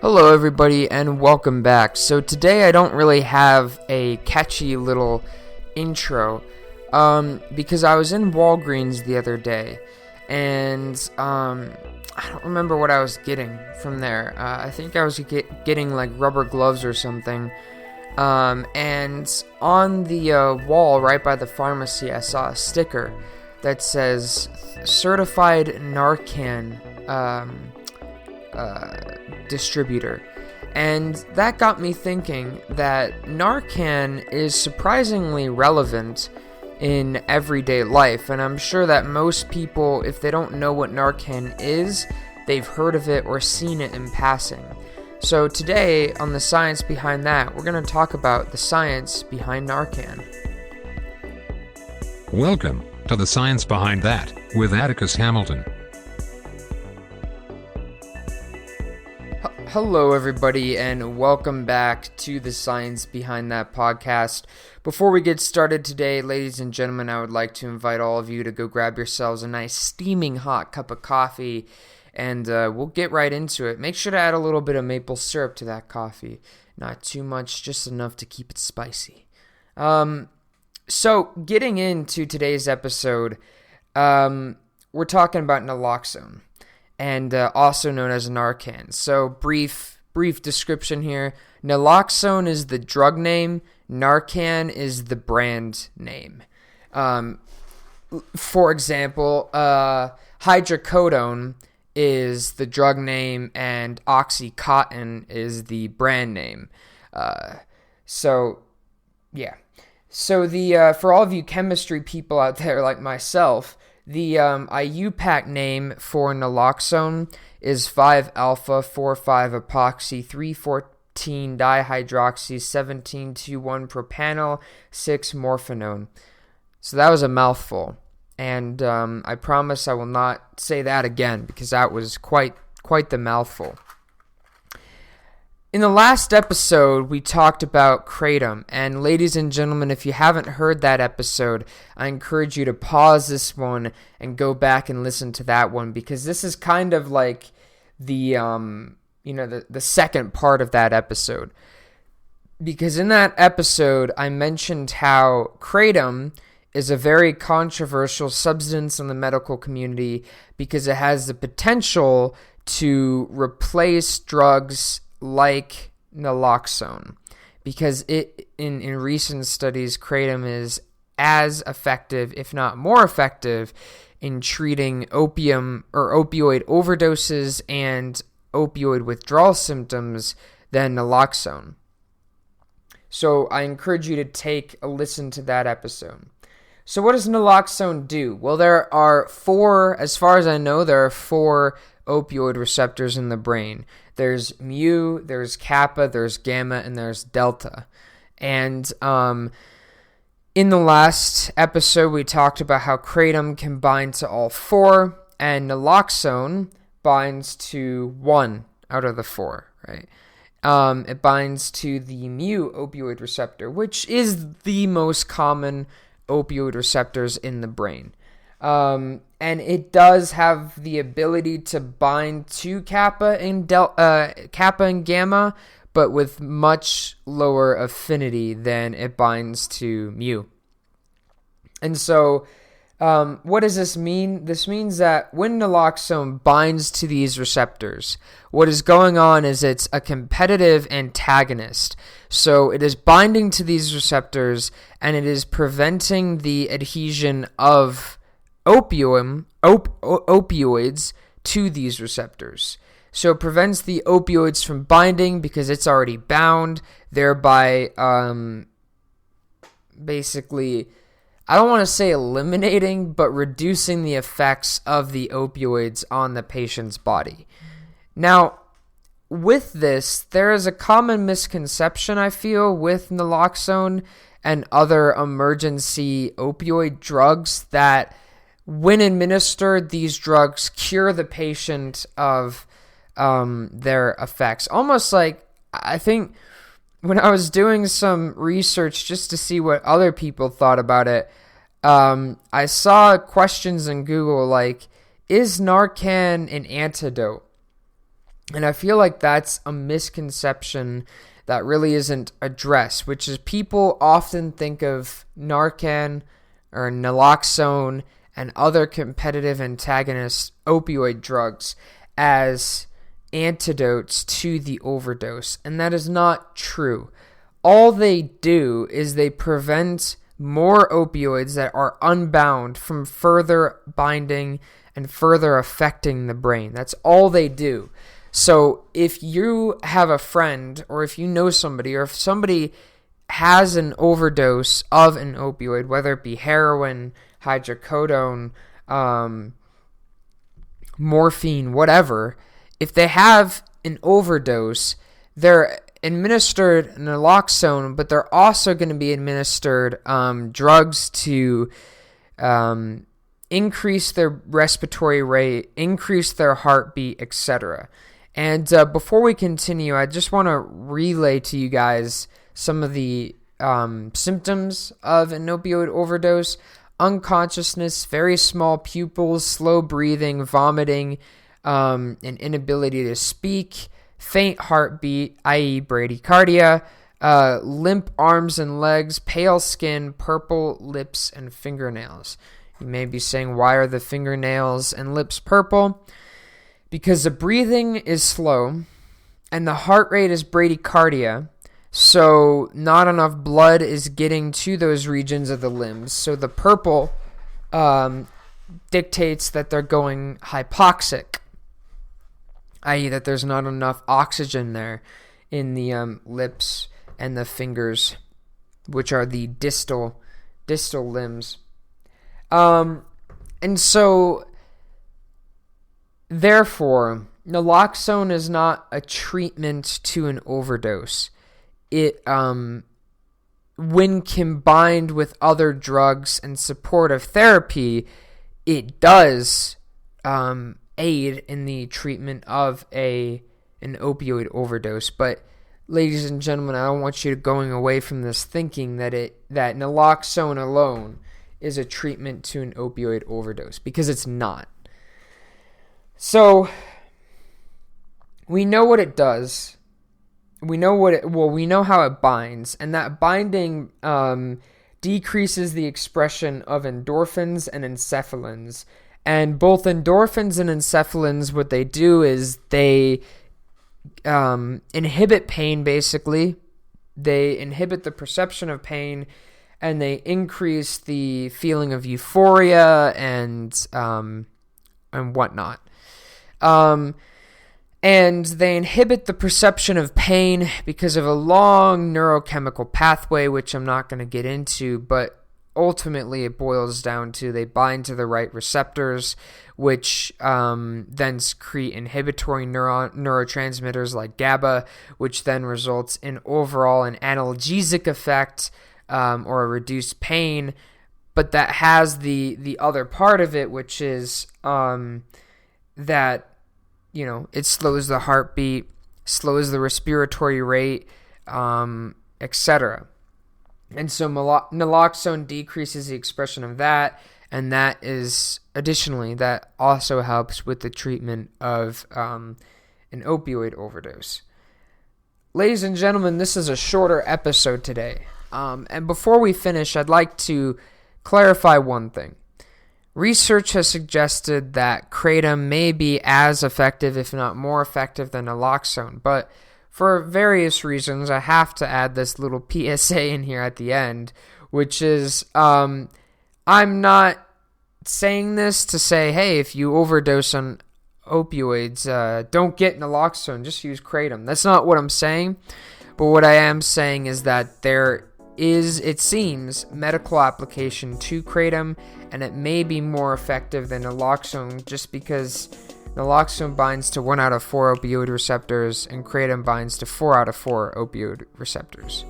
Hello everybody and welcome back. So today I don't really have a catchy little intro because I was in Walgreens the other day and I don't remember what I was getting from there. I think I was getting like rubber gloves or something. And on the wall right by the pharmacy I saw a sticker that says certified Narcan distributor, and that got me thinking that Narcan is surprisingly relevant in everyday life, and I'm sure that most people, if they don't know what Narcan is, they've heard of it or seen it in passing. So today on the science behind that, we're going to talk about the science behind Narcan. Welcome to the Science Behind That with Atticus Hamilton. Hello everybody and welcome back to the Science Behind That podcast. Before we get started today, ladies and gentlemen, I would like to invite all of you to go grab yourselves a nice steaming hot cup of coffee and we'll get right into it. Make sure to add a little bit of maple syrup to that coffee. Not too much, just enough to keep it spicy. So getting into today's episode, we're talking about naloxone, and also known as Narcan. So brief description here. Naloxone is the drug name. Narcan is the brand name. For example, hydrocodone is the drug name and Oxycontin is the brand name. So the for all of you chemistry people out there like myself, the IUPAC name for naloxone is 5-alpha-4,5-epoxy 3,14-dihydroxy 17,2,1-propanol 6-morphinone. So that was a mouthful, and I promise I will not say that again because that was quite the mouthful. In the last episode, we talked about kratom, and ladies and gentlemen, if you haven't heard that episode, I encourage you to pause this one and go back and listen to that one, because this is kind of like the second part of that episode. Because in that episode, I mentioned how kratom is a very controversial substance in the medical community because it has the potential to replace drugs like naloxone, because in recent studies, kratom is as effective, if not more effective, in treating opium or opioid overdoses and opioid withdrawal symptoms than naloxone. So I encourage you to take a listen to that episode. So what does naloxone do? Well, there are four, as far as I know, there are four opioid receptors in the brain. There's mu, there's kappa, there's gamma, and there's delta. And in the last episode, we talked about how kratom can bind to all four, and naloxone binds to one out of the four, right? It binds to the mu opioid receptor, which is the most common opioid receptors in the brain. And it does have the ability to bind to kappa and gamma, but with much lower affinity than it binds to mu. And so, what does this mean? This means that when naloxone binds to these receptors, what is going on is it's a competitive antagonist. So it is binding to these receptors, and it is preventing the adhesion of opioids to these receptors. So it prevents the opioids from binding because it's already bound, thereby basically, I don't want to say eliminating, but reducing the effects of the opioids on the patient's body. Now, with this, there is a common misconception, I feel, with naloxone and other emergency opioid drugs, that when administered, these drugs cure the patient of their effects. Almost like, I think when I was doing some research just to see what other people thought about it, I saw questions in Google like, is Narcan an antidote? And I feel like that's a misconception that really isn't addressed, which is people often think of Narcan or Naloxone and other competitive antagonist opioid drugs as antidotes to the overdose, and that is not true. All they do is they prevent more opioids that are unbound from further binding and further affecting the brain. That's all they do. So if you have a friend, or if you know somebody, or if somebody has an overdose of an opioid, whether it be heroin, hydrocodone, morphine, whatever, if they have an overdose, they're administered naloxone, but they're also going to be administered drugs to increase their respiratory rate, increase their heartbeat, etc. And before we continue, I just want to relay to you guys some of the symptoms of an opioid overdose: unconsciousness, very small pupils, slow breathing, vomiting, an inability to speak, faint heartbeat, i.e. bradycardia, limp arms and legs, pale skin, purple lips and fingernails. You may be saying, why are the fingernails and lips purple? Because the breathing is slow and the heart rate is bradycardia, so not enough blood is getting to those regions of the limbs. So the purple dictates that they're going hypoxic, i.e. that there's not enough oxygen there in the lips and the fingers, which are the distal limbs. And so, therefore, naloxone is not a treatment to an overdose. It, when combined with other drugs and supportive therapy, it does aid in the treatment of an opioid overdose. But, ladies and gentlemen, I don't want you going away from this thinking that naloxone alone is a treatment to an opioid overdose, because it's not. So we know what it does. We know how it binds, and that binding decreases the expression of endorphins and encephalins. And both endorphins and encephalins, what they do is they inhibit pain, basically. They inhibit the perception of pain, and they increase the feeling of euphoria and whatnot. And they inhibit the perception of pain because of a long neurochemical pathway, which I'm not going to get into, but ultimately it boils down to they bind to the right receptors, which then create inhibitory neurotransmitters like GABA, which then results in overall an analgesic effect, or a reduced pain. But that has the other part of it, which is that, it slows the heartbeat, slows the respiratory rate, etc. And so naloxone decreases the expression of that, and that also helps with the treatment of an opioid overdose. Ladies and gentlemen, this is a shorter episode today. And before we finish, I'd like to clarify one thing. Research has suggested that kratom may be as effective, if not more effective, than naloxone. But for various reasons, I have to add this little PSA in here at the end, which is I'm not saying this to say, hey, if you overdose on opioids, don't get naloxone, just use kratom. That's not what I'm saying. But what I am saying is that there is, it seems, medical application to kratom, and it may be more effective than naloxone, just because naloxone binds to 1 out of 4 opioid receptors and kratom binds to 4 out of 4 opioid receptors.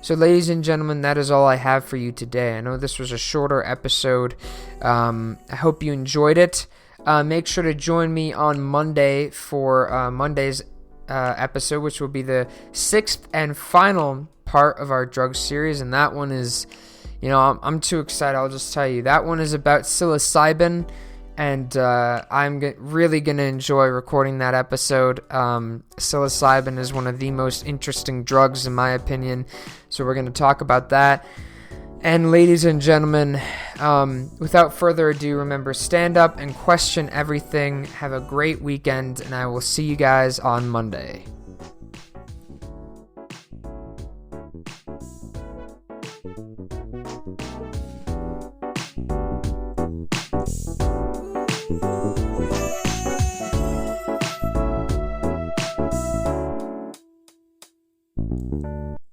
So, ladies and gentlemen, that is all I have for you today. I know this was a shorter episode. I hope you enjoyed it. Make sure to join me on Monday for Monday's episode, which will be the 6th and final part of our drug series, and that one is, I'm too excited. I'll just tell you, that one is about psilocybin and I'm really going to enjoy recording that episode. Psilocybin is one of the most interesting drugs in my opinion, so we're going to talk about that. And ladies and gentlemen, without further ado, remember, stand up and question everything. Have a great weekend, and I will see you guys on Monday.